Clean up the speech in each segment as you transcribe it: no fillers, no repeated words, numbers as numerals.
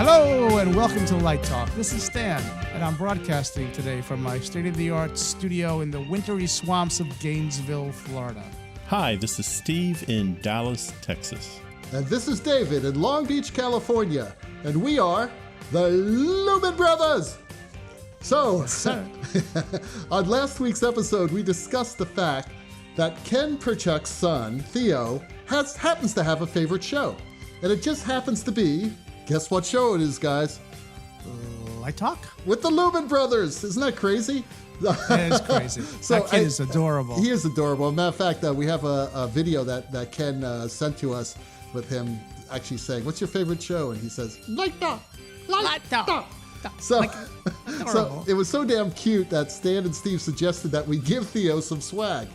Hello and welcome to Light Talk. This is Stan, and I'm broadcasting today from my state-of-the-art studio in the wintry swamps of Gainesville, Florida. Hi, this is Steve in Dallas, Texas. And this is David in Long Beach, California. And we are the Lumen Brothers! So, on last week's episode, we discussed the fact that Ken Perchuk's son, Theo, happens to have a favorite show. And it just happens to be, guess what show it is, guys? Light Talk? With the Lumen Brothers. Isn't that crazy? That is crazy. That kid is adorable. He is adorable. As a matter of fact, we have a video that Ken sent to us with him actually saying, "What's your favorite show?" And he says, "Light Talk. Light Talk." So it was so damn cute that Stan and Steve suggested that we give Theo some swag.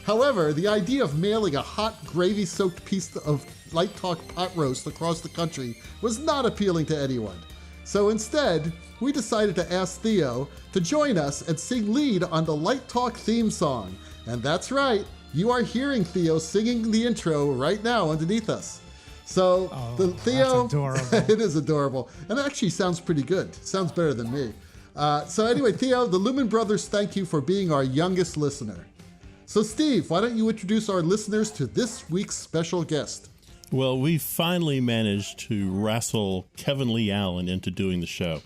However, the idea of mailing a hot, gravy-soaked piece of Light Talk pot roast across the country was not appealing to anyone. So instead, we decided to ask Theo to join us and sing lead on the Light Talk theme song. And that's right, you are hearing Theo singing the intro right now underneath us. So Theo, that's adorable. It is adorable. And it actually sounds pretty good. Sounds better than me. So anyway, Theo, the Lumen Brothers thank you for being our youngest listener. So Steve, why don't you introduce our listeners to this week's special guest? Well, we finally managed to wrestle Kevin Lee Allen into doing the show.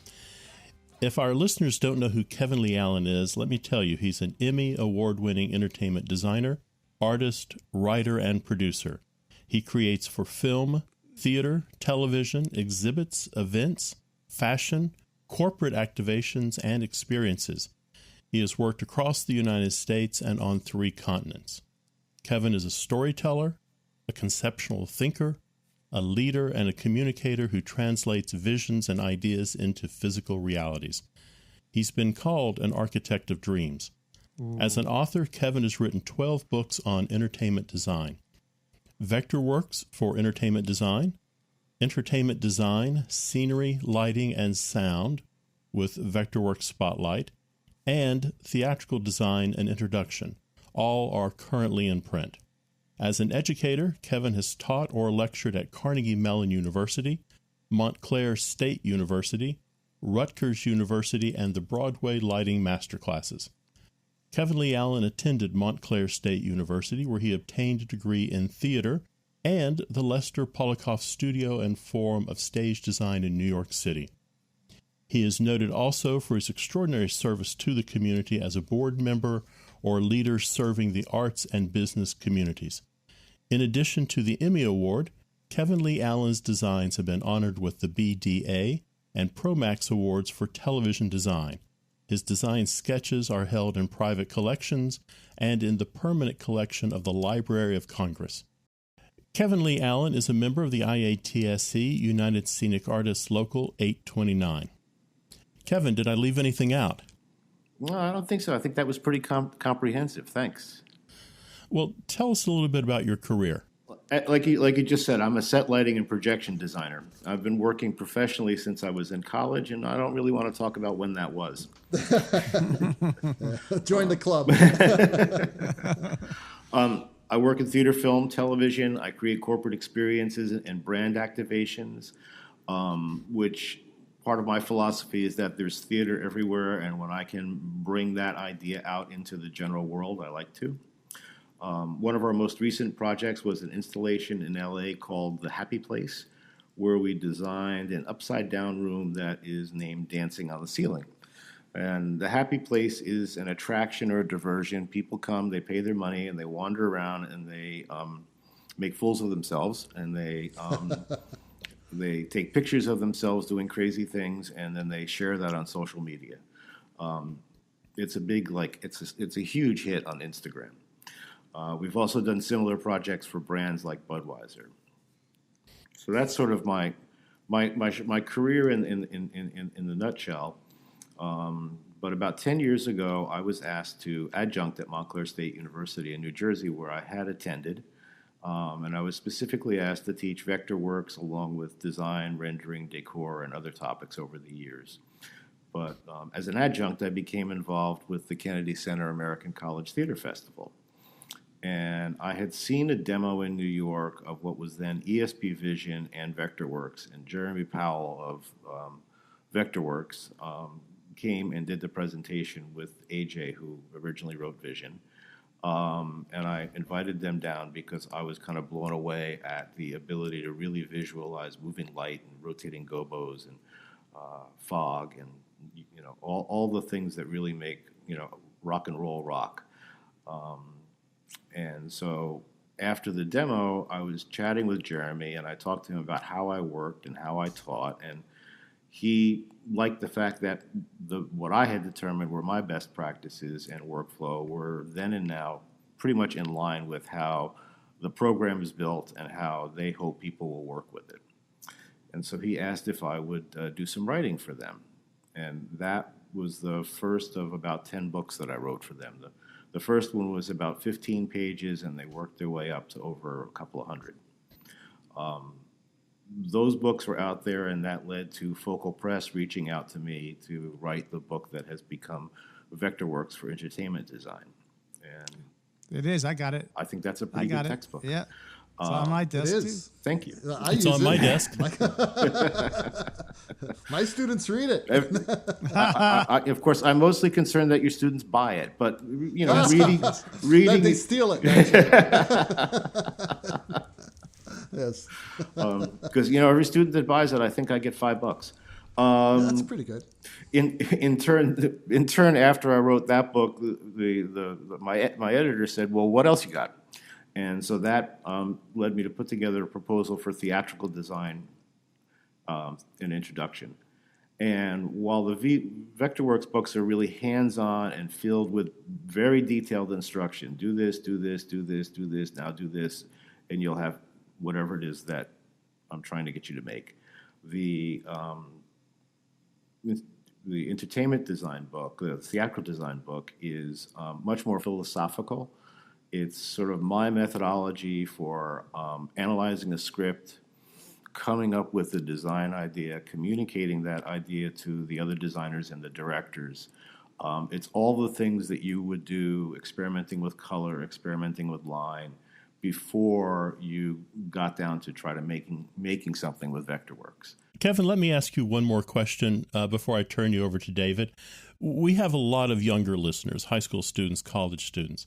If our listeners don't know who Kevin Lee Allen is, let me tell you, he's an Emmy award-winning entertainment designer, artist, writer, and producer. He creates for film, theater, television, exhibits, events, fashion, corporate activations, and experiences. He has worked across the United States and on 3 continents. Kevin is a storyteller, a conceptual thinker, a leader, and a communicator who translates visions and ideas into physical realities. He's been called an architect of dreams. Ooh. As an author, Kevin has written 12 books on entertainment design. Vectorworks for entertainment design, scenery, lighting, and sound with Vectorworks Spotlight, and theatrical design and introduction. All are currently in print. As an educator, Kevin has taught or lectured at Carnegie Mellon University, Montclair State University, Rutgers University, and the Broadway Lighting Masterclasses. Kevin Lee Allen attended Montclair State University, where he obtained a degree in theater and the Lester Polikoff Studio and Forum of Stage Design in New York City. He is noted also for his extraordinary service to the community as a board member or leader serving the arts and business communities. In addition to the Emmy Award, Kevin Lee Allen's designs have been honored with the BDA and Promax Awards for television design. His design sketches are held in private collections and in the permanent collection of the Library of Congress. Kevin Lee Allen is a member of the IATSE United Scenic Artists Local 829. Kevin, did I leave anything out? No, I don't think so. I think that was pretty comprehensive. Thanks. Well, tell us a little bit about your career. Like you just said, I'm a set lighting and projection designer. I've been working professionally since I was in college, and I don't really want to talk about when that was. Join the club. I work in theater, film, television. I create corporate experiences and brand activations, which part of my philosophy is that there's theater everywhere, and when I can bring that idea out into the general world, I like to. One of our most recent projects was an installation in LA called The Happy Place, where we designed an upside-down room that is named Dancing on the Ceiling. And The Happy Place is an attraction or a diversion. People come, they pay their money, and they wander around, and they make fools of themselves, and they they take pictures of themselves doing crazy things, and then they share that on social media. It's a big, it's a huge hit on Instagram. We've also done similar projects for brands like Budweiser. So that's sort of my career in the nutshell. But about 10 years ago, I was asked to adjunct at Montclair State University in New Jersey, where I had attended. And I was specifically asked to teach Vectorworks along with design, rendering, decor, and other topics over the years. But as an adjunct, I became involved with the Kennedy Center American College Theater Festival. And I had seen a demo in New York of what was then ESP Vision and Vectorworks, and Jeremy Powell of Vectorworks came and did the presentation with AJ, who originally wrote Vision. And I invited them down because I was kind of blown away at the ability to really visualize moving light and rotating gobos and fog and all the things that really make rock and roll rock. And so after the demo, I was chatting with Jeremy, and I talked to him about how I worked and how I taught, and he liked the fact that what I had determined were my best practices and workflow were then and now pretty much in line with how the program is built and how they hope people will work with it. And so he asked if I would do some writing for them. And that was the first of about 10 books that I wrote for them. The first one was about 15 pages, and they worked their way up to over a couple of hundred. Those books were out there, and that led to Focal Press reaching out to me to write the book that has become Vectorworks for Entertainment Design. And it is. I got it. I think that's a pretty good textbook. Yeah. It's on my desk, it is. too. Thank you. It's on my desk. My students read it. Of course, I'm mostly concerned that your students buy it, but reading. That they steal it. Yes. Because every student that buys it, I think I get $5. That's pretty good. In turn, after I wrote that book, my editor said, "Well, what else you got?" And so that led me to put together a proposal for theatrical design, an introduction. And while the Vectorworks books are really hands-on and filled with very detailed instruction, do this, do this, do this, do this, now do this, and you'll have whatever it is that I'm trying to get you to make. The entertainment design book, the theatrical design book, is much more philosophical. It's sort of my methodology for analyzing a script, coming up with a design idea, communicating that idea to the other designers and the directors. It's all the things that you would do, experimenting with color, experimenting with line, before you got down to try to making something with Vectorworks. Kevin, let me ask you one more question before I turn you over to David. We have a lot of younger listeners, high school students, college students.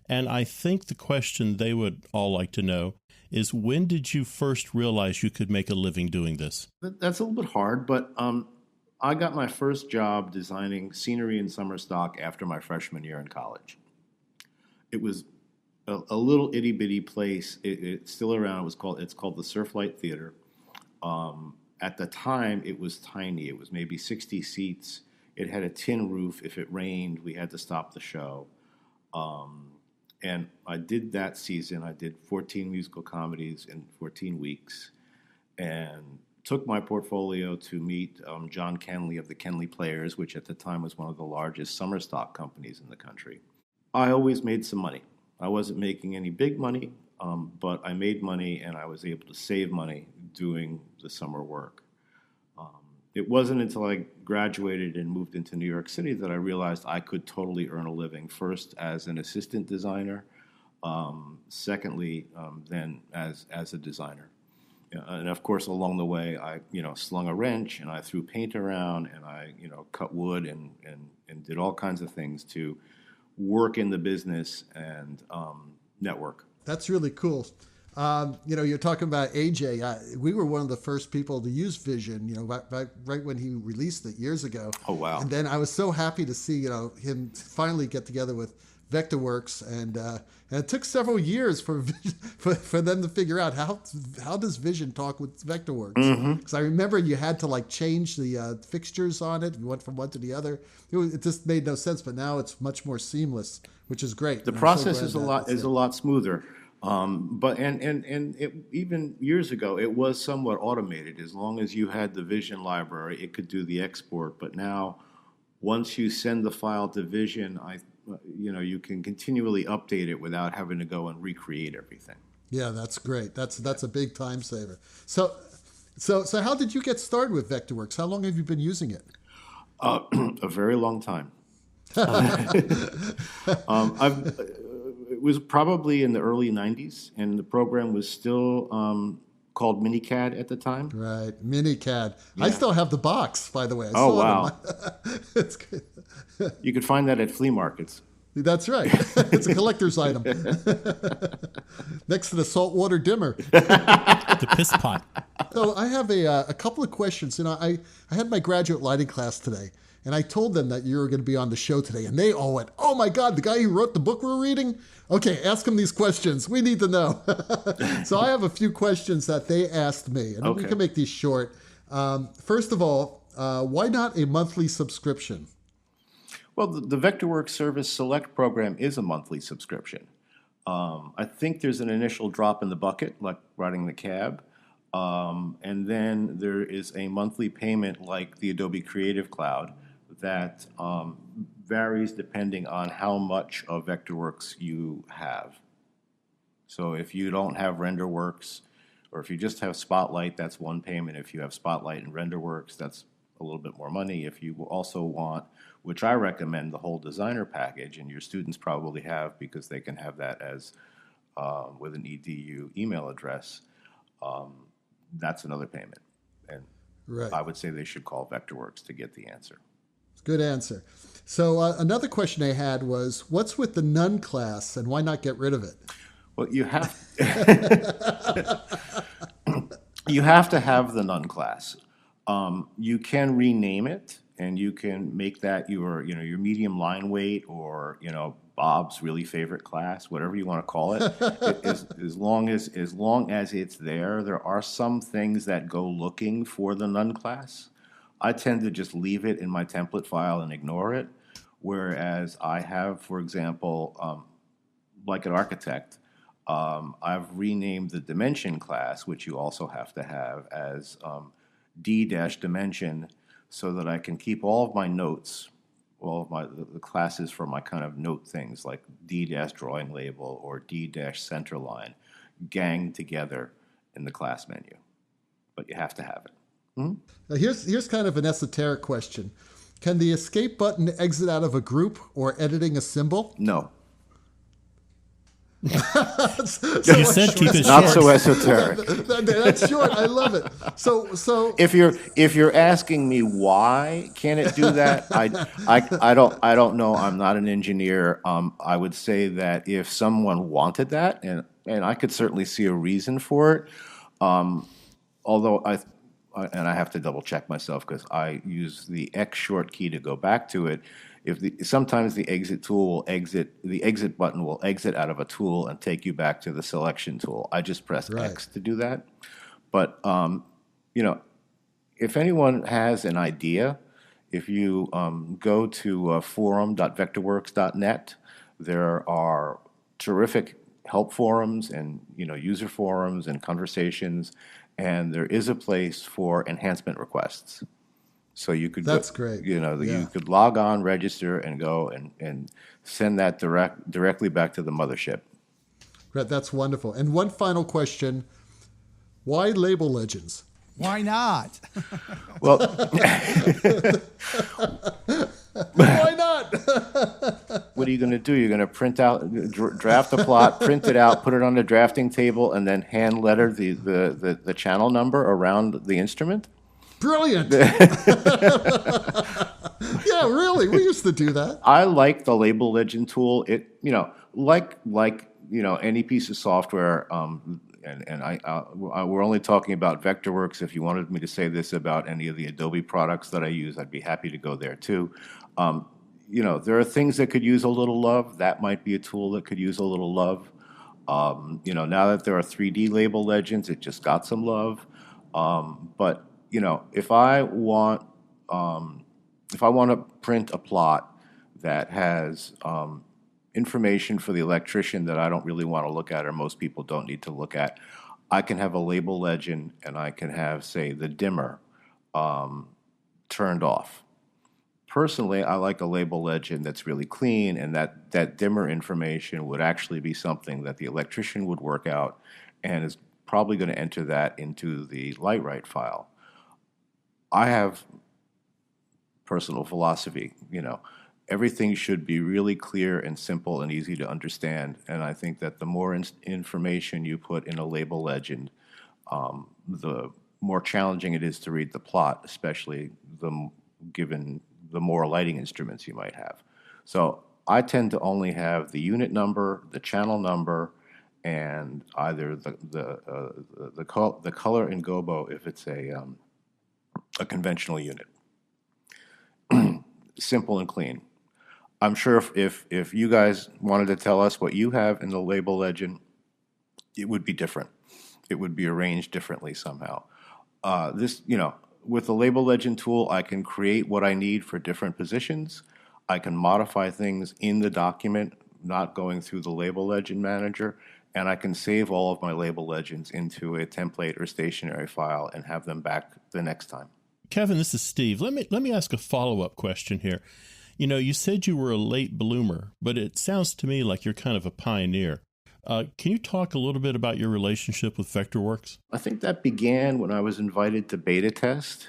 And I think the question they would all like to know is, when did you first realize you could make a living doing this? That's a little bit hard, but I got my first job designing scenery and summer stock after my freshman year in college. It was a little itty-bitty place. It's still around. It's called the Surflight Theater. At the time, it was tiny. It was maybe 60 seats. It had a tin roof. If it rained, we had to stop the show. And I did that season. I did 14 musical comedies in 14 weeks and took my portfolio to meet John Kenley of the Kenley Players, which at the time was one of the largest summer stock companies in the country. I always made some money. I wasn't making any big money, but I made money, and I was able to save money doing the summer work. It wasn't until I graduated and moved into New York City that I realized I could totally earn a living, first as an assistant designer, secondly, then as a designer. And of course, along the way, I slung a wrench, and I threw paint around, and I cut wood and did all kinds of things to work in the business and network. That's really cool. You're talking about AJ. We were one of the first people to use Vision, right when he released it years ago. Oh, wow. And then I was so happy to see, him finally get together with Vectorworks. And it took several years for them to figure out how does Vision talk with Vectorworks? Because I remember you had to change the fixtures on it. You went from one to the other. It just made no sense, but now it's much more seamless, which is great. The process is a lot smoother. But even years ago, it was somewhat automated. As long as you had the Vision library, it could do the export. But now, once you send the file to Vision, you can continually update it without having to go and recreate everything. Yeah, that's great. That's a big time saver. So how did you get started with Vectorworks? How long have you been using it? A very long time. it was probably in the early 90s, and the program was still called MiniCad at the time. Right, MiniCad. Yeah. I still have the box, by the way. I Oh, saw wow. them. It's good. You could find that at flea markets. That's right. It's a collector's item. Next to the saltwater dimmer. The piss pot. So I have a couple of questions. I had my graduate lighting class today, and I told them that you were going to be on the show today, and they all went, "Oh my God, the guy who wrote the book we're reading? Okay, ask him these questions. We need to know." So I have a few questions that they asked me, and we can make these short. First of all, why not a monthly subscription? Well, the Vectorworks Service Select program is a monthly subscription. I think there's an initial drop in the bucket, like riding the cab. And then there is a monthly payment like the Adobe Creative Cloud that varies depending on how much of Vectorworks you have. So if you don't have RenderWorks, or if you just have Spotlight, that's one payment. If you have Spotlight and RenderWorks, that's a little bit more money. If you also want, which I recommend, the whole designer package, and your students probably have because they can have that as with an EDU email address, that's another payment. And Right. I would say they should call Vectorworks to get the answer. Good answer. So another question I had was, what's with the Nun class, and why not get rid of it? Well, you have you have to have the Nun class. You can rename it, and you can make that your medium line weight, or Bob's really favorite class, whatever you want to call it. As long as it's there. There are some things that go looking for the Nun class. I tend to just leave it in my template file and ignore it. Whereas I have, for example, like an architect, I've renamed the dimension class, which you also have to have, as D-dimension, so that I can keep all of my notes, all of the classes for my kind of note things like D-drawing label or D-center line, ganged together in the class menu. But you have to have it. Now here's kind of an esoteric question. Can the escape button exit out of a group or editing a symbol? No. You said keep it Not short. so esoteric. That's short. I love it. So If you're asking me why can it do that, I don't know. I'm not an engineer. I would say that if someone wanted that, and I could certainly see a reason for it, although I have to double check myself because I use the X short key to go back to it. Sometimes the exit button will exit out of a tool and take you back to the selection tool. I just press X to do that. But if anyone has an idea, if you go to forum.vectorworks.net, there are terrific help forums and user forums and conversations, and there is a place for enhancement requests. So you could That's great. You could log on, register, and go and send that directly back to the mothership. Right, that's wonderful. And one final question: why Label Legends? Why not? Well, Why not? what are you going to do? You're going to print out, draft a plot, print it out, put it on the drafting table, and then hand letter the channel number around the instrument? Brilliant. Yeah, really. We used to do that. I like the Label Legend tool. It, like any piece of software, we're only talking about Vectorworks. If you wanted me to say this about any of the Adobe products that I use, I'd be happy to go there too. There are things that could use a little love. That might be a tool that could use a little love. Now that there are 3D Label Legends, it just got some love. But if I want to print a plot that has information for the electrician that I don't really want to look at, or most people don't need to look at, I can have a Label Legend, and I can have, say, the dimmer turned off. Personally, I like a Label Legend that's really clean, and that dimmer information would actually be something that the electrician would work out, and is probably going to enter that into the Lightwrite file. I have personal philosophy, everything should be really clear and simple and easy to understand. And I think that the more information you put in a label legend, the more challenging it is to read the plot, especially given the more lighting instruments you might have. So I tend to only have the unit number, the channel number, and either the color in gobo if it's a conventional unit. Simple and clean. I'm sure if you guys wanted to tell us what you have in the label legend, it would be different. It would be arranged differently somehow. With the label legend tool, I can create what I need for different positions. I can modify things in the document, not going through the label legend manager, and I can save all of my label legends into a template or stationary file and have them back the next time. Kevin, this is Steve. Let me ask a follow-up question here. You said you were a late bloomer, but it sounds to me like you're kind of a pioneer. Can you talk a little bit about your relationship with Vectorworks? I think that began when I was invited to beta test,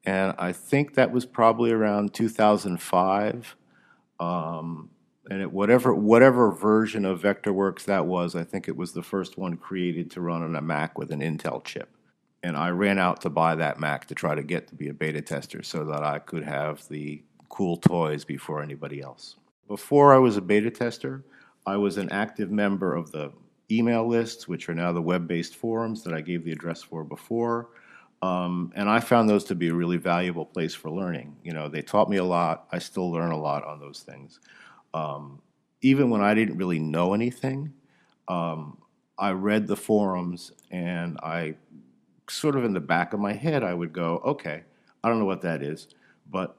and I think that was probably around 2005. And whatever version of Vectorworks that was, I think it was the first one created to run on a Mac with an Intel chip. And I ran out to buy that Mac to try to get to be a beta tester so that I could have the cool toys before anybody else. Before I was a beta tester, I was an active member of the email lists, which are now the web-based forums that I gave the address for before. And I found those to be a really valuable place for learning. They taught me a lot. I still learn a lot on those things. Even when I didn't really know anything, I read the forums, and I sort of in the back of my head, I would go, okay, I don't know what that is, but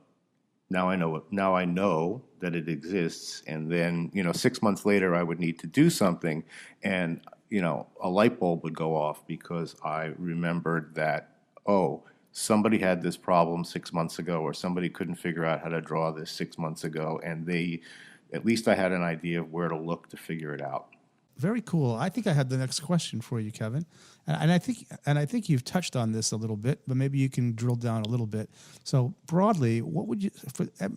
now I know it. Now I know that it exists. And then, 6 months later, I would need to do something, and, a light bulb would go off because I remembered that, somebody had this problem 6 months ago, or somebody couldn't figure out how to draw this 6 months ago, and at least I had an idea of where to look to figure it out. Very cool. I think I had the next question for you, Kevin, and I think you've touched on this a little bit, but maybe you can drill down a little bit. So broadly, what would you,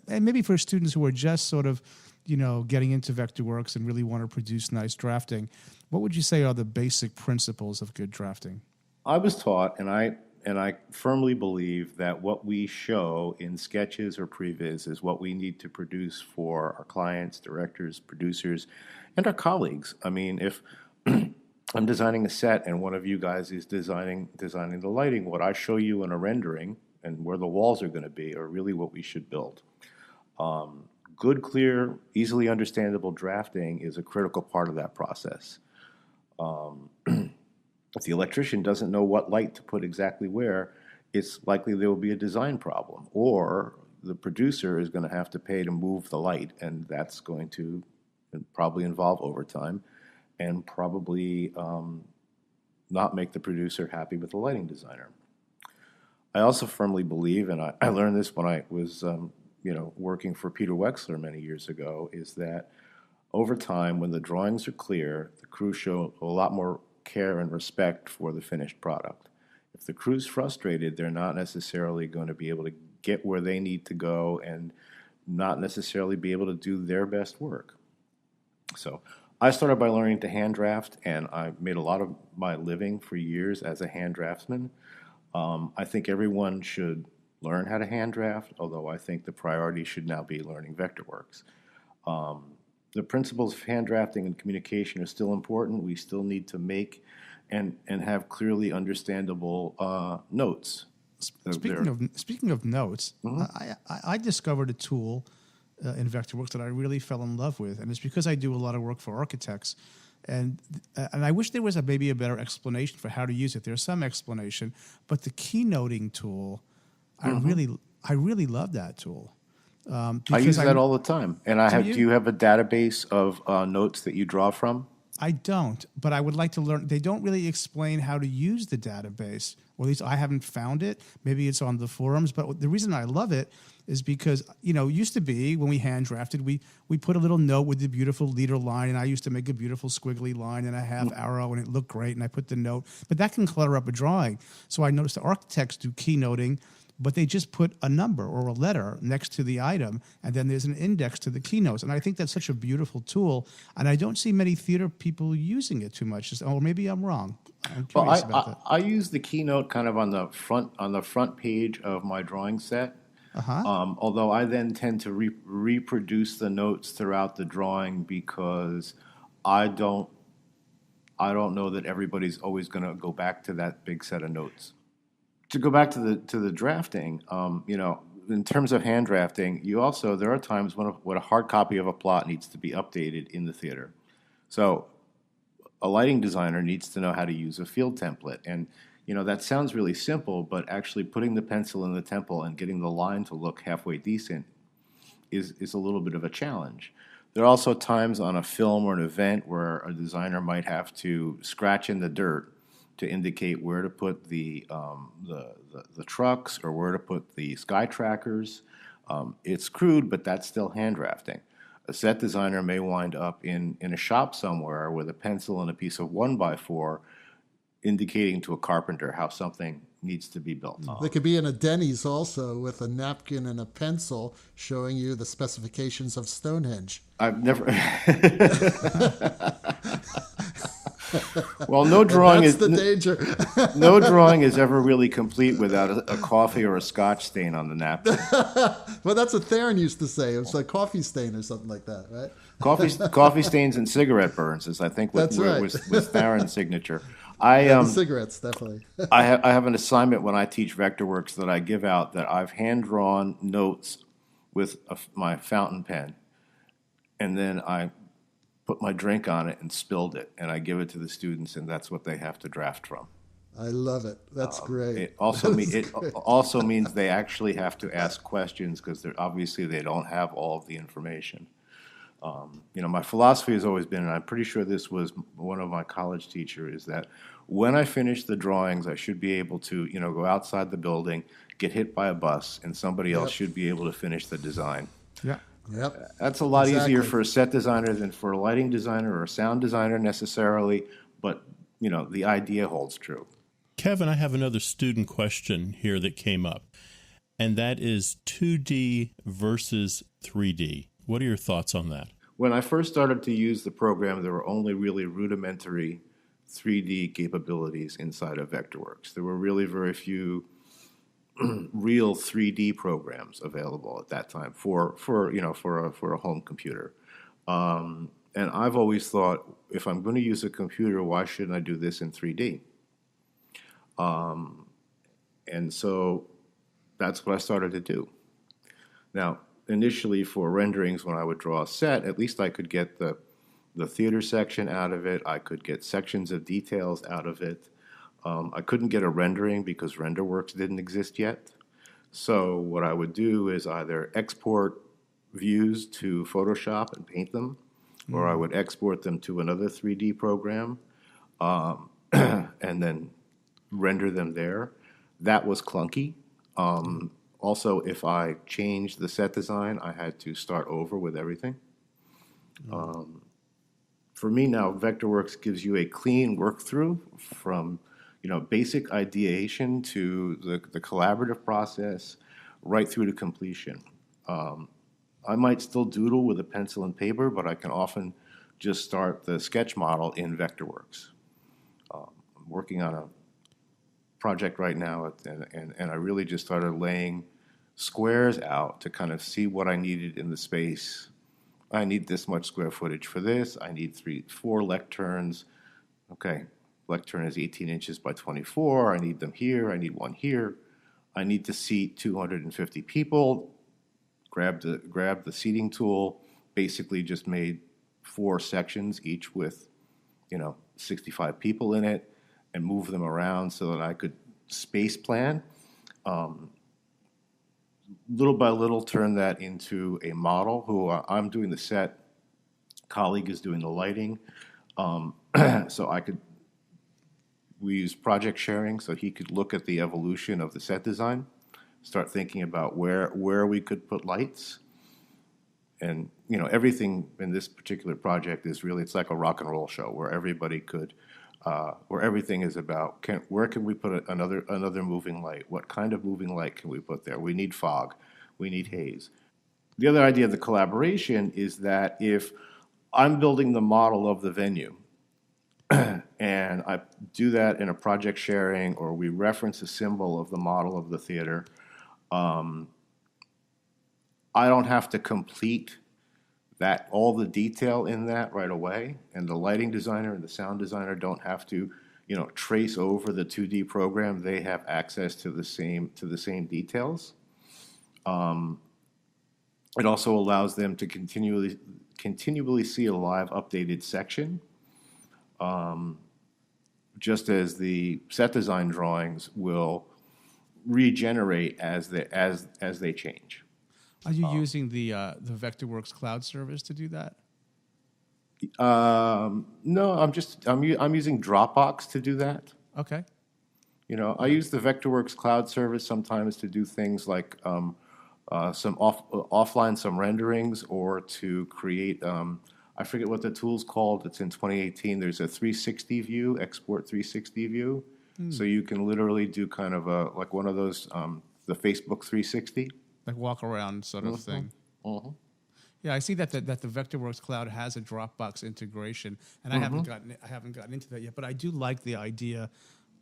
and maybe for students who are just sort of, getting into Vectorworks and really want to produce nice drafting, what would you say are the basic principles of good drafting? I was taught, and I firmly believe that what we show in sketches or previs is what we need to produce for our clients, directors, producers, and our colleagues. I mean, if I'm designing a set and one of you guys is designing the lighting, what I show you in a rendering and where the walls are going to be are really what we should build. Good, clear, easily understandable drafting is a critical part of that process. If the electrician doesn't know what light to put exactly where, it's likely there will be a design problem, or the producer is going to have to pay to move the light, and that's going to probably involve overtime and probably not make the producer happy with the lighting designer. I also firmly believe, and I learned this when I was working for Peter Wexler many years ago, is that over time, when the drawings are clear, the crew show a lot more care and respect for the finished product. If the crew's frustrated, they're not necessarily going to be able to get where they need to go and not necessarily be able to do their best work. So I started by learning to hand draft, and I made a lot of my living for years as a hand draftsman. I think everyone should learn how to hand draft, although I think the priority should now be learning Vectorworks. The principles of hand drafting and communication are still important. We still need to make and have clearly understandable notes. Speaking of notes, mm-hmm. I discovered a tool in Vectorworks that I really fell in love with, and it's because I do a lot of work for architects, and I wish there was maybe a better explanation for how to use it. There's some explanation, but the keynoting tool, mm-hmm. I really love that tool. I use that all the time, and do you have a database of notes that you draw from? I don't, but I would like to learn. They don't really explain how to use the database, or at least I haven't found it. Maybe it's on the forums, but the reason I love it is because, it used to be when we hand drafted, we put a little note with the beautiful leader line, and I used to make a beautiful squiggly line and a half arrow, and it looked great, and I put the note. But that can clutter up a drawing. So I noticed the architects do keynoting, but they just put a number or a letter next to the item, and then there's an index to the keynotes. And I think that's such a beautiful tool, and I don't see many theater people using it too much. Or maybe I'm wrong. I'm Well, curious about that. I use the keynote kind of on the front page of my drawing set. Although I then tend to reproduce the notes throughout the drawing because I don't know that everybody's always going to go back to that big set of notes. To go back to the drafting, in terms of hand drafting, there are times when a hard copy of a plot needs to be updated in the theater. So a lighting designer needs to know how to use a field template. And that sounds really simple, but actually putting the pencil in the temple and getting the line to look halfway decent is a little bit of a challenge. There are also times on a film or an event where a designer might have to scratch in the dirt to indicate where to put the trucks or where to put the sky trackers. It's crude, but that's still hand drafting. A set designer may wind up in a shop somewhere with a pencil and a piece of 1x4 indicating to a carpenter how something needs to be built. They could be in a Denny's also with a napkin and a pencil showing you the specifications of Stonehenge. I've never... Well, no drawing That's is... the danger. No drawing is ever really complete without a coffee or a scotch stain on the napkin. Well, that's what Theron used to say. It was a coffee stain or something like that, right? Coffee stains and cigarette burns is, I think, That's right. with Theron's signature. The cigarettes, definitely. I have an assignment when I teach Vectorworks that I give out that I've hand-drawn notes with my fountain pen, and then I put my drink on it and spilled it, and I give it to the students, and that's what they have to draft from. I love it. That's great. It also means they actually have to ask questions because obviously they don't have all of the information. My philosophy has always been, and I'm pretty sure this was one of my college teachers, is that when I finish the drawings, I should be able to, go outside the building, get hit by a bus, and somebody else should be able to finish the design. Yeah. Yep. That's a lot Exactly. easier for a set designer than for a lighting designer or a sound designer necessarily, but, the idea holds true. Kevin, I have another student question here that came up, and that is 2D versus 3D. What are your thoughts on that? When I first started to use the program, there were only really rudimentary 3D capabilities inside of Vectorworks. There were really very few real 3D programs available at that time for a home computer. And I've always thought, if I'm going to use a computer, why shouldn't I do this in 3D? And so that's what I started to do. Now, initially for renderings, when I would draw a set, at least I could get the theater section out of it. I could get sections of details out of it. I couldn't get a rendering because RenderWorks didn't exist yet. So what I would do is either export views to Photoshop and paint them, or I would export them to another 3D program and then render them there. That was clunky. Also, if I changed the set design, I had to start over with everything. For me now, Vectorworks gives you a clean work-through from basic ideation to the collaborative process right through to completion. I might still doodle with a pencil and paper, but I can often just start the sketch model in Vectorworks. I'm working on a project right now, and I really just started laying squares out to kind of see what I needed in the space. I need this much square footage for this. I need 4 lecterns. Okay, lectern is 18 inches by 24. I need them here. I need one here. I need to seat 250 people. Grab the seating tool. Basically, just made 4 sections, each with 65 people in it, and move them around so that I could space plan. Little by little, turn that into a model. I'm doing the set, colleague is doing the lighting. So we use project sharing, so he could look at the evolution of the set design, start thinking about where we could put lights. And everything in this particular project is really, it's like a rock and roll show where everybody could where everything is about where can we put another moving light? What kind of moving light can we put there? We need fog, we need haze. The other idea of the collaboration is that if I'm building the model of the venue, and I do that in a project sharing, or we reference a symbol of the model of the theater, I don't have to complete all the detail in that right away, and the lighting designer and the sound designer don't have to, trace over the 2D program. They have access to the same details. It also allows them to continually see a live updated section, just as the set design drawings will regenerate as they change. Are you using the Vectorworks cloud service to do that? No, I'm using Dropbox to do that. Okay. I use the Vectorworks cloud service sometimes to do things like some offline some renderings, or to create I forget what the tool's called. It's in 2018. There's a 360 view, export 360 view. So you can literally do kind of like one of those the Facebook 360. Like walk around sort of thing. Yeah, I see that the Vectorworks Cloud has a Dropbox integration, and I haven't gotten into that yet. But I do like the idea,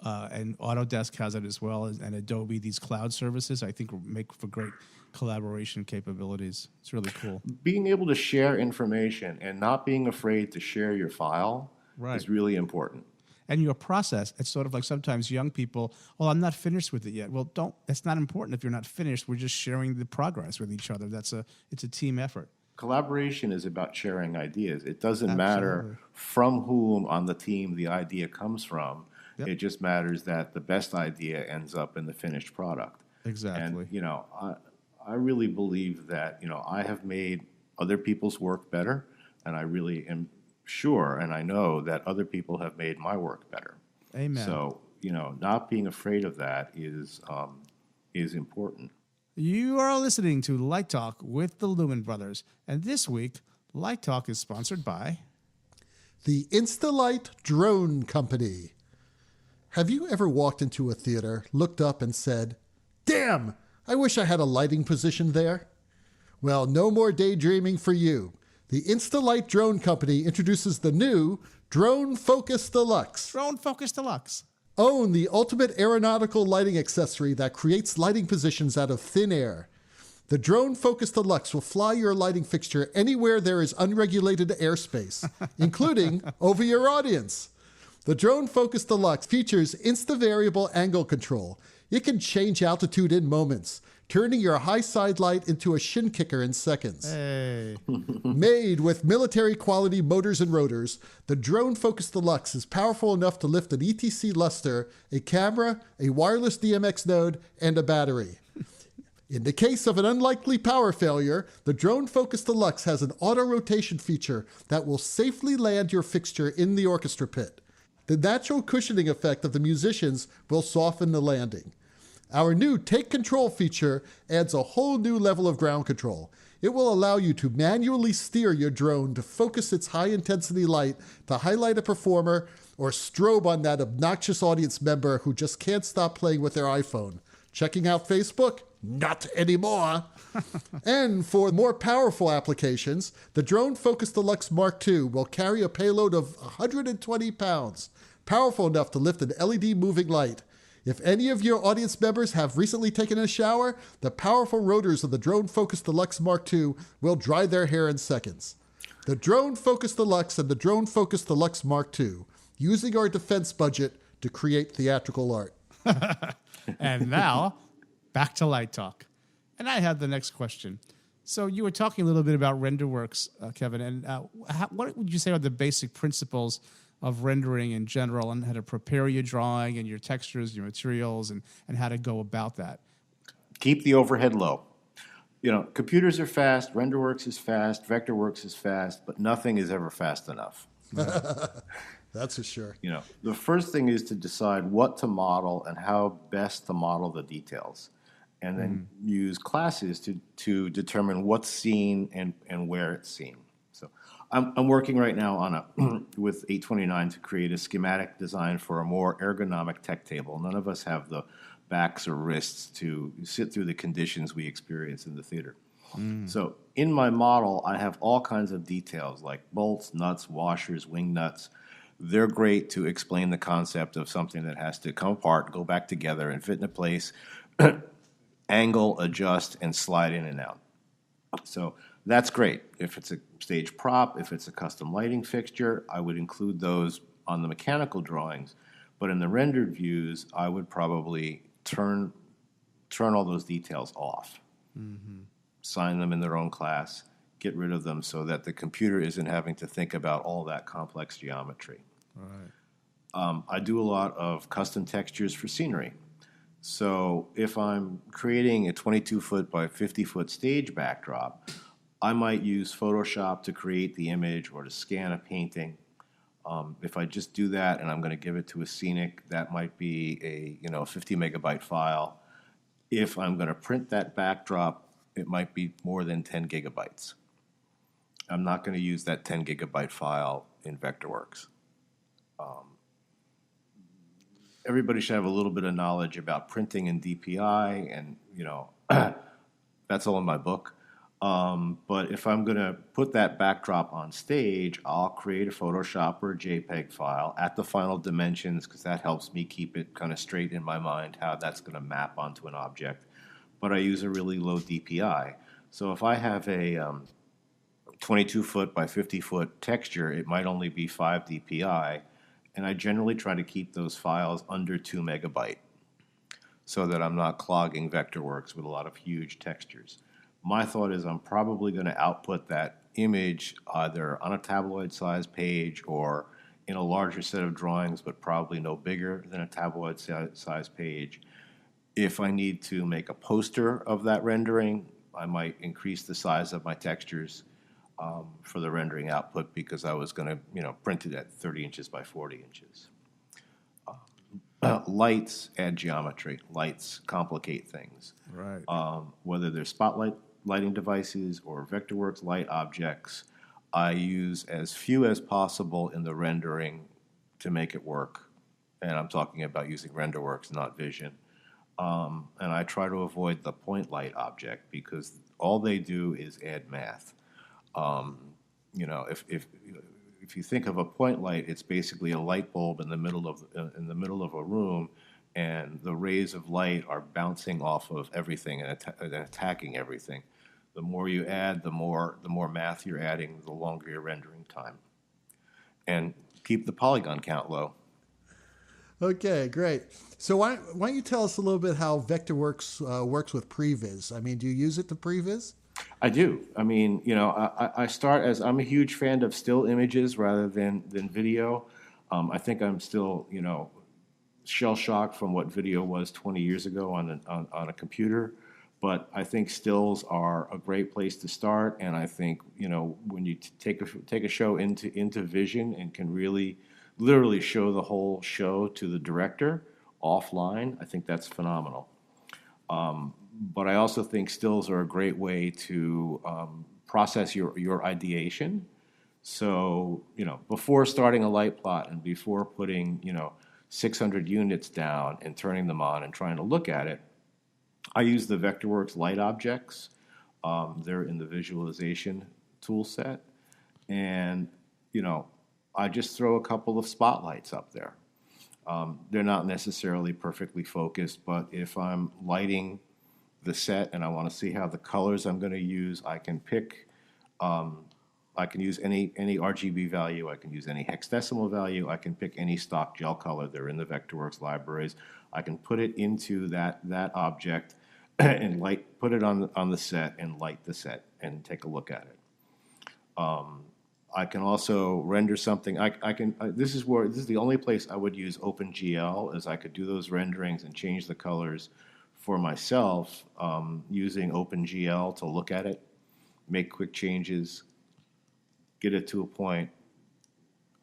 and Autodesk has it as well, and Adobe. These cloud services, I think, make for great collaboration capabilities. It's really cool. Being able to share information and not being afraid to share your file is really important. And your process, it's sort of like sometimes young people, well, I'm not finished with it yet. Well, it's not important if you're not finished. We're just sharing the progress with each other. It's a team effort. Collaboration is about sharing ideas. It doesn't matter from whom on the team the idea comes from. Yep. It just matters that the best idea ends up in the finished product. Exactly. And, I really believe that, I have made other people's work better, and I really am sure, and I know that other people have made my work better. Amen. So, not being afraid of that is important. You are listening to Light Talk with the Lumen Brothers, and this week, Light Talk is sponsored by the Instalight Drone Company. Have you ever walked into a theater, looked up, and said, "Damn, I wish I had a lighting position there"? Well, no more daydreaming for you. The Instalight Drone Company introduces the new Drone Focus Deluxe. Drone Focus Deluxe. Own the ultimate aeronautical lighting accessory that creates lighting positions out of thin air. The Drone Focus Deluxe will fly your lighting fixture anywhere there is unregulated airspace, including over your audience. The Drone Focus Deluxe features insta-variable angle control. It can change altitude in moments, turning your high side light into a shin kicker in seconds. Hey. Made with military-quality motors and rotors, the Drone Focus Deluxe is powerful enough to lift an ETC luster, a camera, a wireless DMX node, and a battery. In the case of an unlikely power failure, the Drone Focus Deluxe has an auto-rotation feature that will safely land your fixture in the orchestra pit. The natural cushioning effect of the musicians will soften the landing. Our new Take Control feature adds a whole new level of ground control. It will allow you to manually steer your drone to focus its high-intensity light to highlight a performer or strobe on that obnoxious audience member who just can't stop playing with their iPhone. Checking out Facebook? Not anymore. And for more powerful applications, the Drone Focus Deluxe Mark II will carry a payload of 120 pounds, powerful enough to lift an LED moving light. If any of your audience members have recently taken a shower, the powerful rotors of the Drone Focus Deluxe Mark II will dry their hair in seconds. The Drone Focus Deluxe and the Drone Focus Deluxe Mark II, using our defense budget to create theatrical art. And now, back to Light Talk. And I have the next question. So you were talking a little bit about RenderWorks, Kevin, and what would you say are the basic principles of rendering in general, and how to prepare your drawing and your textures, your materials, and how to go about that? Keep the overhead low. Computers are fast, RenderWorks is fast, Vectorworks is fast, but nothing is ever fast enough. That's for sure. The first thing is to decide what to model and how best to model the details, and then use classes to determine what's seen and where it's seen. So I'm working right now on with 829 to create a schematic design for a more ergonomic tech table. None of us have the backs or wrists to sit through the conditions we experience in the theater. So in my model, I have all kinds of details like bolts, nuts, washers, wing nuts. They're great to explain the concept of something that has to come apart, go back together, and fit into place, angle, adjust, and slide in and out. So that's great. If it's a stage prop, if it's a custom lighting fixture, I would include those on the mechanical drawings. But in the rendered views, I would probably turn all those details off. Sign them in their own class, get rid of them so that the computer isn't having to think about all that complex geometry. Right. I do a lot of custom textures for scenery. So if I'm creating a 22-foot by 50-foot stage backdrop, I might use Photoshop to create the image or to scan a painting. If I just do that and I'm going to give it to a scenic, that might be a 50 megabyte file. If I'm going to print that backdrop, it might be more than 10 gigabytes. I'm not going to use that 10 gigabyte file in Vectorworks. Everybody should have a little bit of knowledge about printing in DPI, and that's all in my book. But if I'm going to put that backdrop on stage, I'll create a Photoshop or a JPEG file at the final dimensions, because that helps me keep it kind of straight in my mind how that's going to map onto an object. But I use a really low DPI. So if I have a 22-foot by 50-foot texture, it might only be 5 DPI, and I generally try to keep those files under 2 megabyte so that I'm not clogging Vectorworks with a lot of huge textures. My thought is I'm probably going to output that image either on a tabloid size page or in a larger set of drawings, but probably no bigger than a tabloid size page. If I need to make a poster of that rendering, I might increase the size of my textures for the rendering output, because I was going to print it at 30 inches by 40 inches. Lights add geometry. Lights complicate things. Right. Whether they're spotlight lighting devices or Vectorworks light objects, I use as few as possible in the rendering to make it work. And I'm talking about using RenderWorks, not Vision. And I try to avoid the point light object, because all they do is add math. If you think of a point light, it's basically a light bulb in the middle of a room, and the rays of light are bouncing off of everything and attacking everything. The more you add, the more math you're adding, the longer your rendering time. And keep the polygon count low. Okay, great. So why don't you tell us a little bit how Vectorworks works with previs? I mean, do you use it to previs? I do. I mean, I start as, I'm a huge fan of still images rather than video. I think I'm still, shell-shocked from what video was 20 years ago on a computer. But I think stills are a great place to start. And I think, when you take a show into Vision and can really literally show the whole show to the director offline, I think that's phenomenal. But I also think stills are a great way to process your ideation. So, before starting a light plot and before putting, 600 units down and turning them on and trying to look at it, I use the Vectorworks light objects. They're in the visualization tool set. And, I just throw a couple of spotlights up there. They're not necessarily perfectly focused, but if I'm lighting the set and I want to see how the colors I'm going to use, I can pick, I can use any RGB value, I can use any hexadecimal value, I can pick any stock gel color. They're in the Vectorworks libraries. I can put it into that object and put it on the set and light the set and take a look at it. I can also render something. This is the only place I would use OpenGL, is I could do those renderings and change the colors for myself using OpenGL to look at it, make quick changes, get it to a point,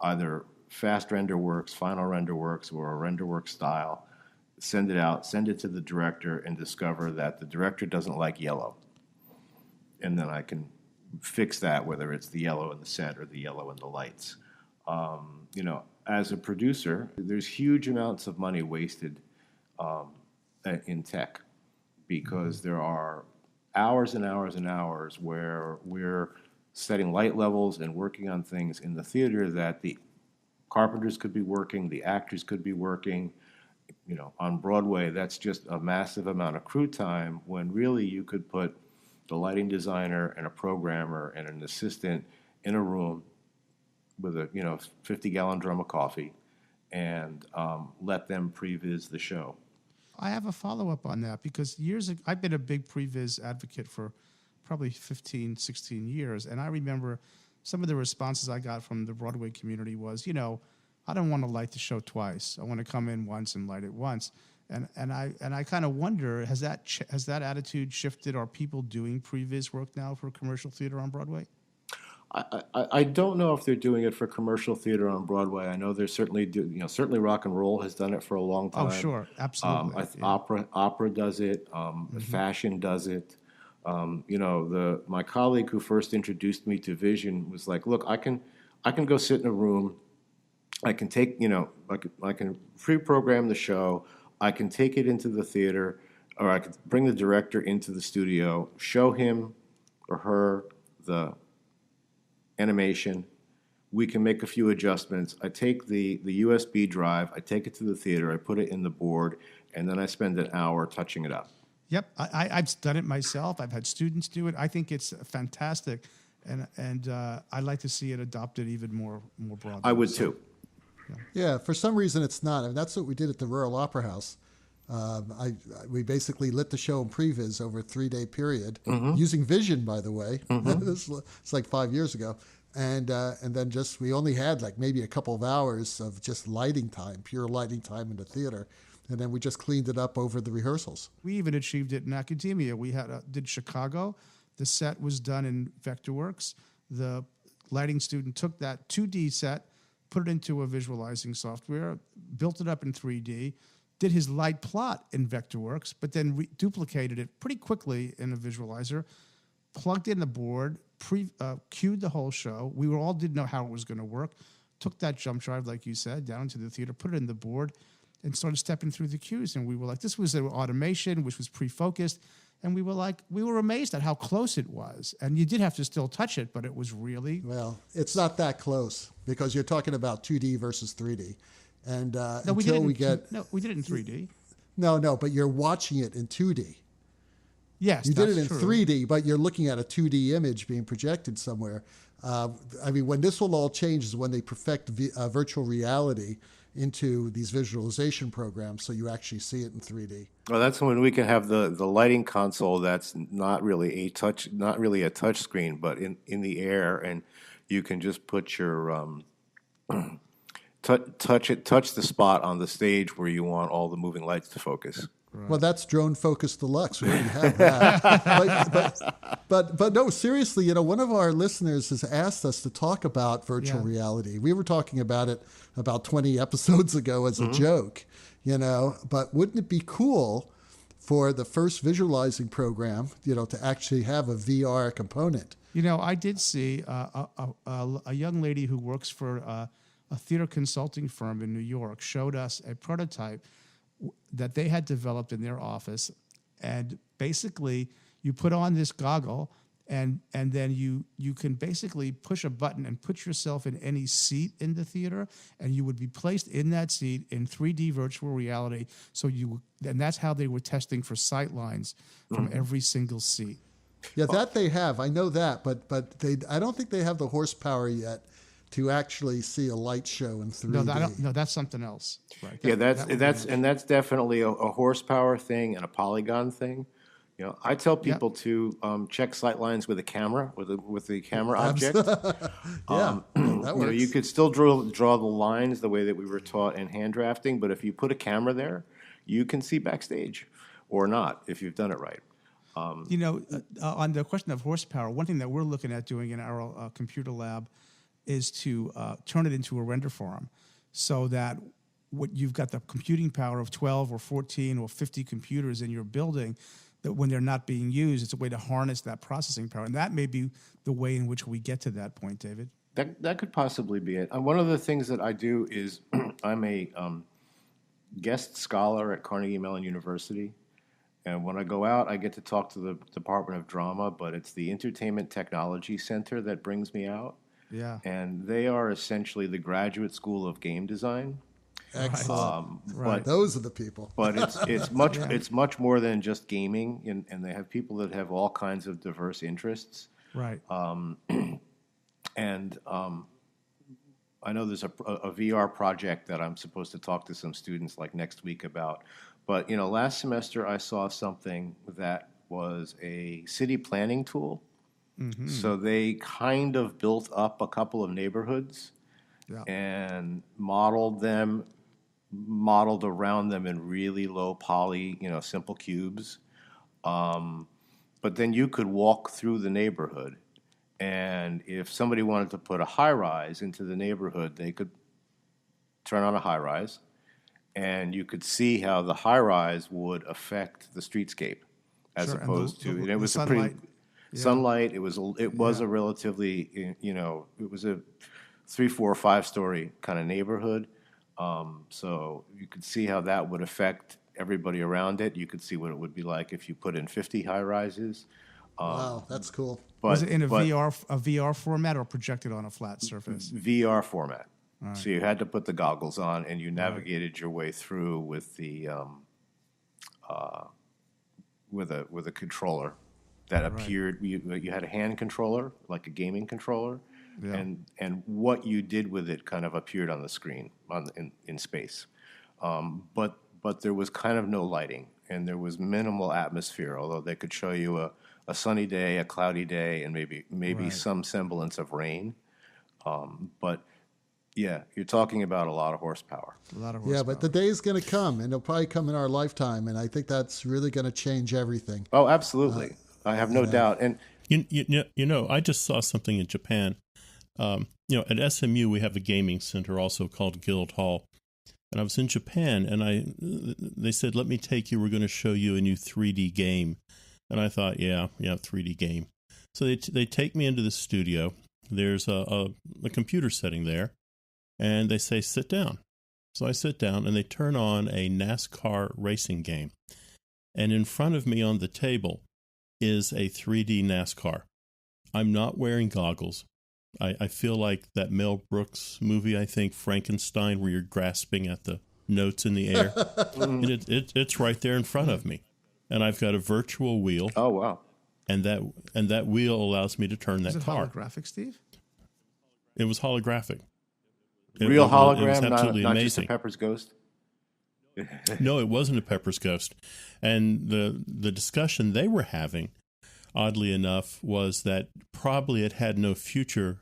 either fast RenderWorks, final RenderWorks, or a RenderWorks style, send it out, send it to the director, and discover that the director doesn't like yellow. And then I can fix that, whether it's the yellow in the set or the yellow in the lights. As a producer, there's huge amounts of money wasted in tech because there are hours and hours and hours where we're setting light levels and working on things in the theater that the carpenters could be working, the actors could be working. On Broadway, that's just a massive amount of crew time when really you could put the lighting designer and a programmer and an assistant in a room with a 50-gallon drum of coffee and let them previs the show. I have a follow-up on that because years ago, I've been a big previs advocate for probably 15, 16 years, and I remember some of the responses I got from the Broadway community was, I don't want to light the show twice. I want to come in once and light it once. And I kind of wonder, has that attitude shifted? Are people doing previs work now for commercial theater on Broadway? I don't know if they're doing it for commercial theater on Broadway. I know they're certainly certainly rock and roll has done it for a long time. Oh, sure, absolutely. Opera does it. Fashion does it. My colleague who first introduced me to vision was like, look, I can go sit in a room. I can take I can pre-program the show. I can take it into the theater, or I can bring the director into the studio, show him or her the animation. We can make a few adjustments. I take the USB drive, I take it to the theater, I put it in the board, and then I spend an hour touching it up. Yep, I've done it myself. I've had students do it. I think it's fantastic, and I'd like to see it adopted even more broadly. I would too. Yeah, for some reason it's not. I mean, that's what we did at the Royal Opera House. We basically lit the show in previs over a 3-day period, using Vision, by the way. It's like 5 years ago. And then we only had like maybe a couple of hours of just lighting time, pure lighting time in the theater. And then we just cleaned it up over the rehearsals. We even achieved it in academia. We did Chicago. The set was done in Vectorworks. The lighting student took that 2D set, put it into a visualizing software, built it up in 3D, did his light plot in Vectorworks, but then duplicated it pretty quickly in a visualizer, plugged in the board, cued the whole show. We all didn't know how it was going to work. Took that jump drive, like you said, down into the theater, put it in the board, and started stepping through the cues. And we were like, this was an automation, which was pre-focused. And we were amazed at how close it was. And you did have to still touch it, but it was really... Well, it's not that close because you're talking about 2D versus 3D. And No, we did it in 3D. No, but you're watching it in 2D. Yes, you did it in true. 3D, but you're looking at a 2D image being projected somewhere. When this will all change is when they perfect virtual reality into these visualization programs, so you actually see it in 3D. Well, that's when we can have the lighting console that's not really a touch screen, but in the air, and you can just put your touch the spot on the stage where you want all the moving lights to focus. Right. Well, that's Drone Focus Deluxe. We already have that. but no, seriously, one of our listeners has asked us to talk about virtual reality. We were talking about it about 20 episodes ago as a joke, but wouldn't it be cool for the first visualizing program, to actually have a VR component? I did see a young lady who works for a theater consulting firm in New York showed us a prototype that they had developed in their office, and basically you put on this goggle and then you can basically push a button and put yourself in any seat in the theater, and you would be placed in that seat in 3D virtual reality. And that's how they were testing for sight lines from every single seat. Yeah, that they have. I know that, but I don't think they have the horsepower yet to actually see a light show in 3D. No, that's something else. Right. That's definitely a horsepower thing and a polygon thing. I tell people to check sight lines with a camera, with the camera object. That works. You could still draw the lines the way that we were taught in hand drafting, but if you put a camera there, you can see backstage, or not if you've done it right. On the question of horsepower, one thing that we're looking at doing in our computer lab is to turn it into a render farm, so that what you've got the computing power of 12 or 14 or 50 computers in your building, that when they're not being used, it's a way to harness that processing power. And that may be the way in which we get to that point, David. That could possibly be it. One of the things that I do is I'm a guest scholar at Carnegie Mellon University. And when I go out, I get to talk to the Department of Drama, but it's the Entertainment Technology Center that brings me out. Yeah. And they are essentially the Graduate School of Game Design. Excellent. Right. Those are the people. But it's much more than just gaming, and they have people that have all kinds of diverse interests. Right. And I know there's a VR project that I'm supposed to talk to some students like next week about. But last semester I saw something that was a city planning tool. Mm-hmm. So they kind of built up a couple of neighborhoods and modeled around them in really low poly, simple cubes. But then you could walk through the neighborhood. And if somebody wanted to put a high-rise into the neighborhood, they could turn on a high-rise, and you could see how the high-rise would affect the streetscape, as opposed to it was sunlight. a pretty sunlight. It was a relatively it was a 3, 4, 5-story kind of neighborhood, so you could see how that would affect everybody around it. You could see what it would be like if you put in 50 high-rises. Wow, that's cool. Was it in a VR format or projected on a flat surface? VR format. Right. So you had to put the goggles on, and you navigated your way through with the with a controller that appeared. You had a hand controller, like a gaming controller, and what you did with it kind of appeared on the screen in space. But there was kind of no lighting, and there was minimal atmosphere. Although they could show you a sunny day, a cloudy day, and maybe some semblance of rain. But yeah, you're talking about a lot of horsepower. Yeah, but the day is going to come, and it'll probably come in our lifetime, and I think that's really going to change everything. Oh, absolutely. I have no doubt. And I just saw something in Japan. At SMU we have a gaming center also called Guild Hall. And I was in Japan, and they said, "Let me take you. We're going to show you a new 3D game." And I thought, yeah, 3D game. So they take me into the studio. There's a computer setting there, and they say, "Sit down." So I sit down, and they turn on a NASCAR racing game. And in front of me on the table is a 3D NASCAR. I'm not wearing goggles. I feel like that Mel Brooks movie, I think, Frankenstein, where you're grasping at the notes in the air. And it's right there in front of me. And I've got a virtual wheel. Oh, wow. And that wheel allows me to turn that car. Was it holographic, Steve? It was holographic. Real hologram, it was absolutely not amazing. Just a Pepper's Ghost? No, it wasn't a Pepper's Ghost. And the discussion they were having, oddly enough, was that probably it had no future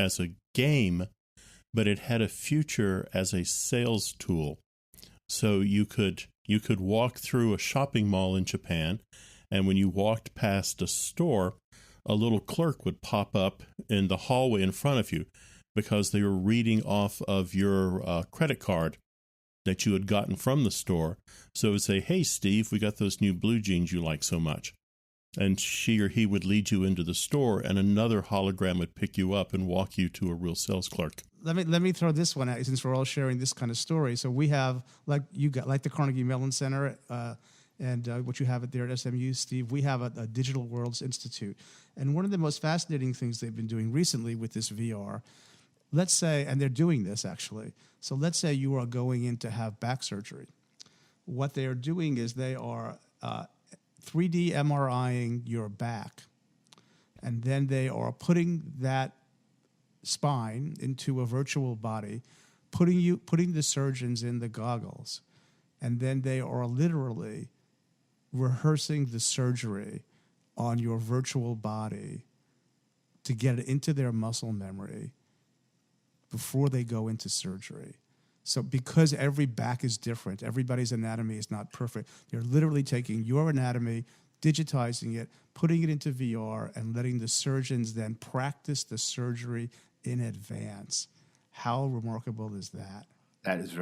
as a game, but it had a future as a sales tool. So you could walk through a shopping mall in Japan, and when you walked past a store, a little clerk would pop up in the hallway in front of you because they were reading off of your credit card that you had gotten from the store. So it would say, "Hey, Steve, we got those new blue jeans you like so much." And she or he would lead you into the store, and another hologram would pick you up and walk you to a real sales clerk. Let me throw this one out, since we're all sharing this kind of story. So we have, like the Carnegie Mellon Center, and what you have there at SMU, Steve. We have a Digital Worlds Institute, and one of the most fascinating things they've been doing recently with this VR. Let's say, and they're doing this actually. So let's say you are going in to have back surgery. What they are doing is they are 3D MRIing your back, and then they are putting that spine into a virtual body, putting the surgeons in the goggles, and then they are literally rehearsing the surgery on your virtual body to get it into their muscle memory before they go into surgery. So because every back is different, everybody's anatomy is not perfect, they're literally taking your anatomy, digitizing it, putting it into VR, and letting the surgeons then practice the surgery in advance. How remarkable is that? That is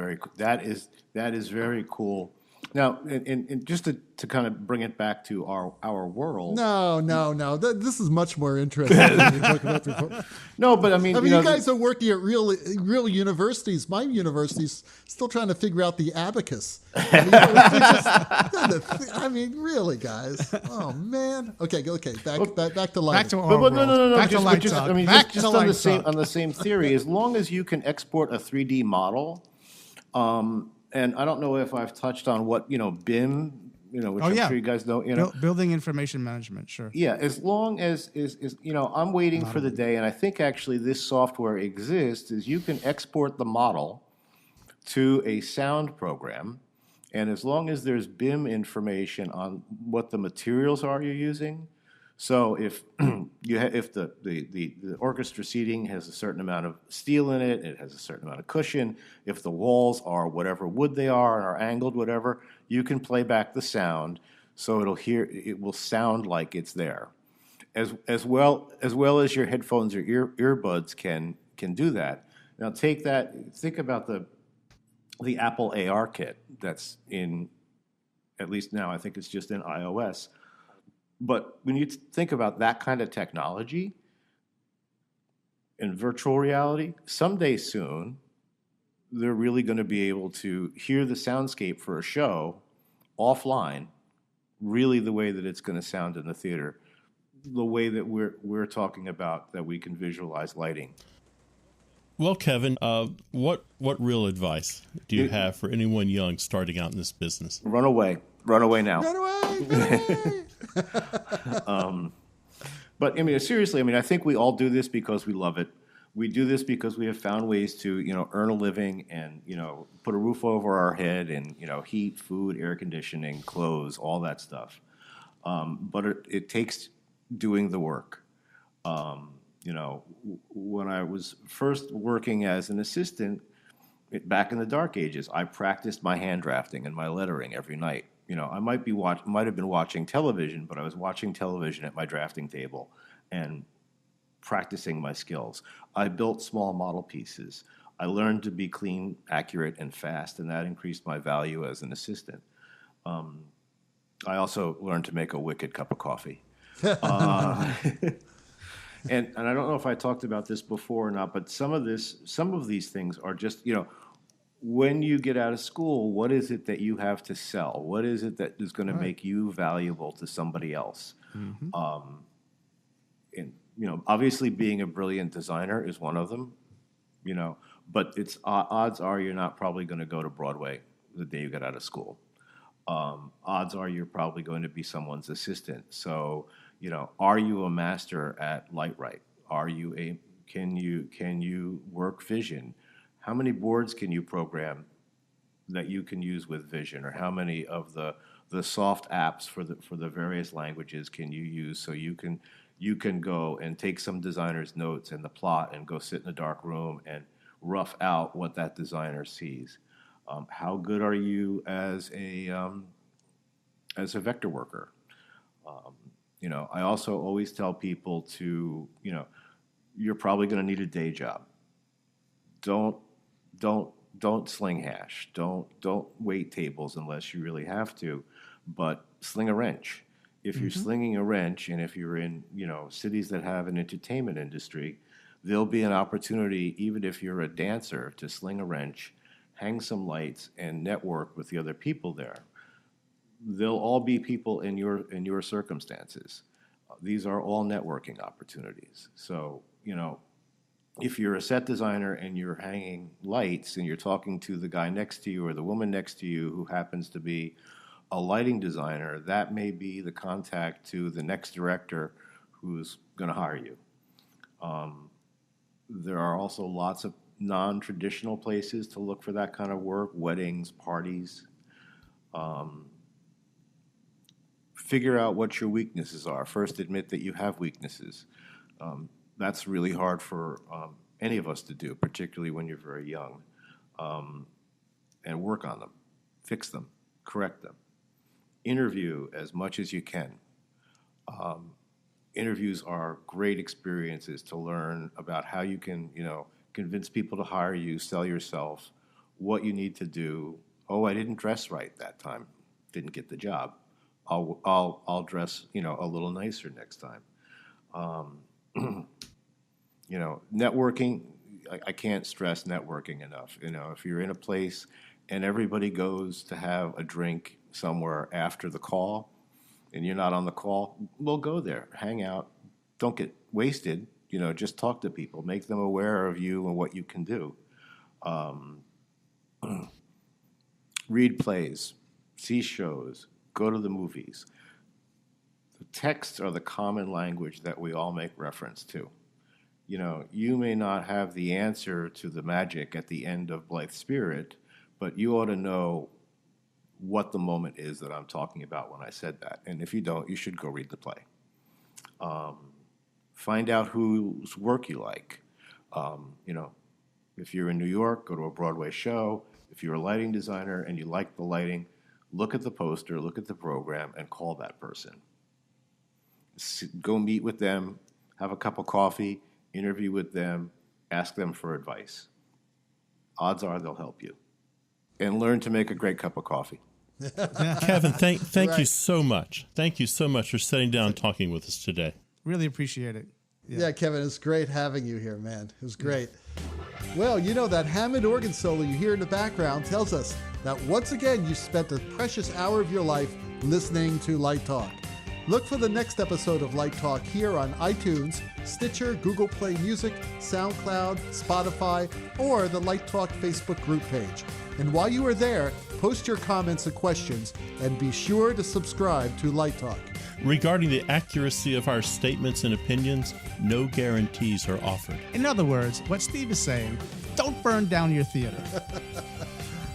very cool. Now, and just to kind of bring it back to our world. No. This is much more interesting than we talked about before. No, but I mean, you guys are working at real universities. My university's still trying to figure out the abacus. I mean, really, guys. Oh man. Okay. Back to lighting. Back to our But no. world. Back to light just, talk. I mean, Back just to light talk. on the same theory, as long as you can export a 3D model, and I don't know if I've touched on what BIM, which I'm sure you guys know, Building information management, sure. Yeah, as long as I'm waiting for the day, and I think actually this software exists, is you can export the model to a sound program, and as long as there's BIM information on what the materials are you're using. So if if the orchestra seating has a certain amount of steel in it, it has a certain amount of cushion. If the walls are whatever wood they are and are angled, whatever, you can play back the sound, so it will sound like it's there, as well as your headphones or earbuds can do that. Now think about the Apple AR kit that's in, at least now I think it's just in iOS. But when you think about that kind of technology in virtual reality, someday soon, they're really going to be able to hear the soundscape for a show offline, really the way that it's going to sound in the theater, the way that we're talking about, that we can visualize lighting. Well, Kevin, what real advice do you have for anyone young starting out in this business? Run away now. Run away. But I mean, seriously, I think we all do this because we love it. We do this because we have found ways to, earn a living and, put a roof over our head and, heat, food, air conditioning, clothes, all that stuff. But it takes doing the work. When I was first working as an assistant back in the dark ages, I practiced my hand drafting and my lettering every night. I might have been watching television, but I was watching television at my drafting table and practicing my skills. I built small model pieces. I learned to be clean, accurate, and fast, and that increased my value as an assistant. I also learned to make a wicked cup of coffee. And I don't know if I talked about this before or not, but some of these things are just, when you get out of school, what is it that you have to sell? What is it that is going to make you valuable to somebody else? Mm-hmm. And obviously being a brilliant designer is one of them, but it's odds are you're not probably going to go to Broadway the day you get out of school. Odds are you're probably going to be someone's assistant. So, are you a master at Lightright? Can you work Vision? How many boards can you program that you can use with Vision, or how many of the soft apps for the various languages can you use, so you can go and take some designer's notes and the plot and go sit in a dark room and rough out what that designer sees. How good are you as a vector worker? I also always tell people to, you're probably going to need a day job. Don't sling hash. Don't wait tables unless you really have to, but sling a wrench. If you're slinging a wrench, and if you're in, cities that have an entertainment industry, there'll be an opportunity, even if you're a dancer, to sling a wrench, hang some lights, and network with the other people there. They'll all be people in your circumstances. These are all networking opportunities. So, if you're a set designer and you're hanging lights and you're talking to the guy next to you or the woman next to you who happens to be a lighting designer, that may be the contact to the next director who's going to hire you. There are also lots of non-traditional places to look for that kind of work: weddings, parties. Figure out what your weaknesses are. First, admit that you have weaknesses. That's really hard for any of us to do, particularly when you're very young. And work on them, fix them, correct them. Interview as much as you can. Interviews are great experiences to learn about how you can, convince people to hire you, sell yourself, what you need to do. Oh, I didn't dress right that time. didn't get the job. I'll dress, a little nicer next time. Networking, I can't stress networking enough. If you're in a place and everybody goes to have a drink somewhere after the call and you're not on the call, well, go there, hang out, don't get wasted, just talk to people, make them aware of you and what you can do. Read plays, see shows, go to the movies. The texts are the common language that we all make reference to. You may not have the answer to the magic at the end of Blithe Spirit, but you ought to know what the moment is that I'm talking about when I said that. And if you don't, you should go read the play. Find out whose work you like. If you're in New York, go to a Broadway show. If you're a lighting designer and you like the lighting, look at the poster, look at the program, and call that person. Go meet with them, have a cup of coffee, interview with them, ask them for advice. Odds are they'll help you. And learn to make a great cup of coffee. Kevin, thank you so much. Thank you so much for sitting down and talking with us today. Really appreciate it. Yeah, Kevin, it's great having you here, man. It was great. Well, that Hammond organ solo you hear in the background tells us that once again you spent a precious hour of your life listening to Light Talk. Look for the next episode of Light Talk here on iTunes, Stitcher, Google Play Music, SoundCloud, Spotify, or the Light Talk Facebook group page. And while you are there, post your comments and questions, and be sure to subscribe to Light Talk. Regarding the accuracy of our statements and opinions, no guarantees are offered. In other words, what Steve is saying, don't burn down your theater.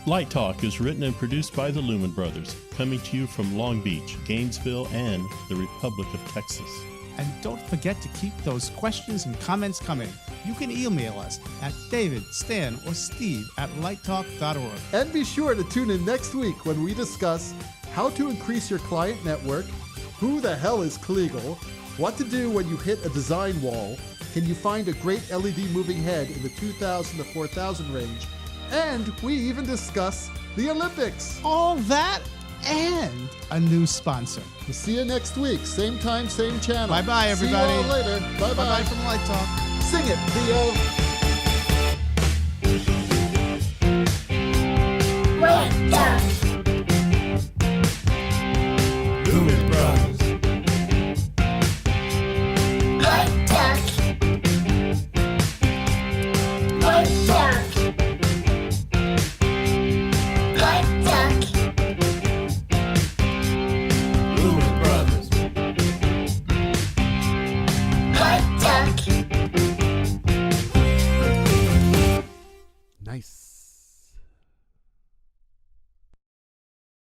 Light Talk is written and produced by the Lumen Brothers, coming to you from Long Beach, Gainesville, and the Republic of Texas. And don't forget to keep those questions and comments coming. You can email us at David, Stan, or Steve at lighttalk.org. And be sure to tune in next week when we discuss how to increase your client network, who the hell is Kliegel, what to do when you hit a design wall, can you find a great LED moving head in the 2,000 to 4,000 range, and we even discuss the Olympics. All that and a new sponsor. We'll see you next week. Same time, same channel. Bye-bye, everybody. See you all later. Bye-bye. Bye-bye from Light Talk. Sing it, Theo.